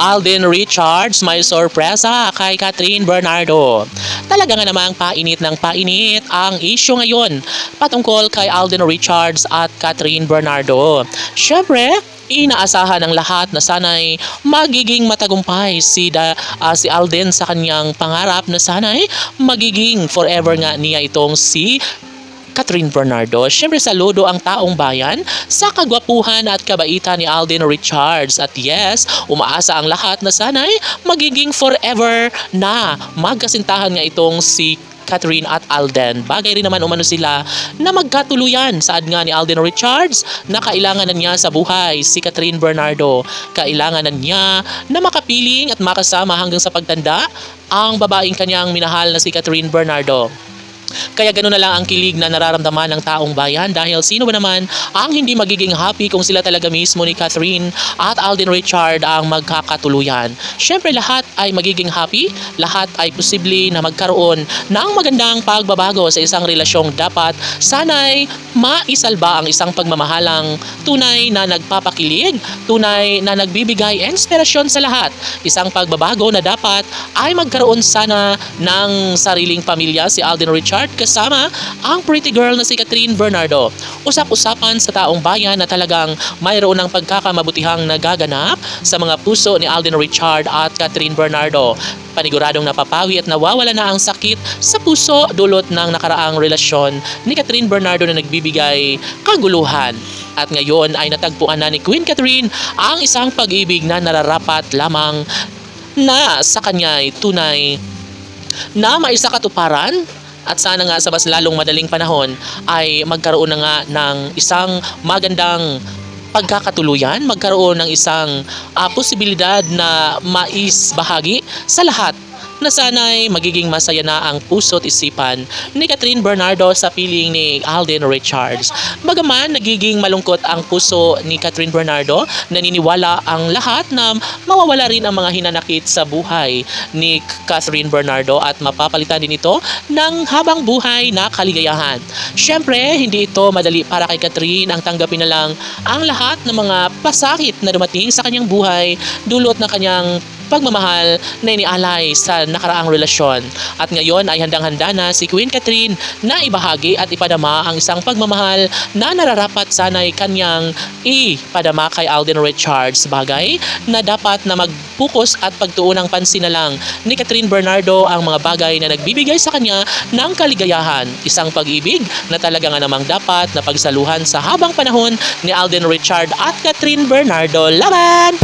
Alden Richards may sorpresa kay Catherine Bernardo. Talaga nga namang painit ng painit ang issue ngayon patungkol kay Alden Richards at Catherine Bernardo. Syempre, inaasahan ng lahat na sana'y magiging matagumpay si Alden sa kanyang pangarap na sana'y magiging forever nga niya itong si Catherine Bernardo. Siyempre saludo ang taong bayan sa kagwapuhan at kabaitan ni Alden Richards. At yes, umaasa ang lahat na sana'y magiging forever na magkasintahan nga itong si Catherine at Alden. Bagay rin naman umano sila na magkatuluyan. Saad nga ni Alden Richards na kailangan na niya sa buhay si Catherine Bernardo. Kailangan na niya na makapiling at makasama hanggang sa pagtanda ang babaeng kanyang minahal na si Catherine Bernardo. Kaya gano'n na lang ang kilig na nararamdaman ng taong bayan dahil sino ba naman ang hindi magiging happy kung sila talaga mismo ni Catherine at Alden Richard ang magkakatuluyan. Siyempre lahat ay magiging happy, lahat ay posible na magkaroon ng magandang pagbabago sa isang relasyong dapat sana'y maisalba ang isang pagmamahalang tunay na nagpapakilig, tunay na nagbibigay inspirasyon sa lahat. Isang pagbabago na dapat ay magkaroon sana ng sariling pamilya si Alden Richard kasama ang pretty girl na si Catherine Bernardo. Usap-usapan sa taong bayan na talagang mayroon ng pagkakamabutihang nagaganap sa mga puso ni Alden Richard at Catherine Bernardo. Paniguradong napapawi at nawawala na ang sakit sa puso dulot ng nakaraang relasyon ni Catherine Bernardo na nagbibigay kaguluhan. At ngayon ay natagpuan na ni Queen Catherine ang isang pag-ibig na nararapat lamang na sa kanya ay tunay na maisakatuparan. At sana nga sa mas lalong madaling panahon ay magkaroon na nga ng isang magandang pagkakatuluyan, magkaroon ng isang posibilidad na maisbahagi sa lahat na sana'y magiging masaya na ang puso't isipan ni Catherine Bernardo sa piling ni Alden Richards. Bagaman nagiging malungkot ang puso ni Catherine Bernardo, naniniwala ang lahat na mawawala rin ang mga hinanakit sa buhay ni Catherine Bernardo at mapapalitan din ito ng habang buhay na kaligayahan. Siyempre, hindi ito madali para kay Catherine ang tanggapin na lang ang lahat ng mga pasakit na dumating sa kanyang buhay dulot ng kanyang pagmamahal na inialay sa nakaraang relasyon. At ngayon ay handang-handa na si Queen Catherine na ibahagi at ipadama ang isang pagmamahal na nararapat sana'y kanyang ipadama kay Alden Richards. Bagay na dapat na magpukus at pagtuon ng pansin na lang ni Catherine Bernardo ang mga bagay na nagbibigay sa kanya ng kaligayahan. Isang pag-ibig na talaga nga namang dapat na pagsaluhan sa habang panahon ni Alden Richard at Catherine Bernardo. Laban!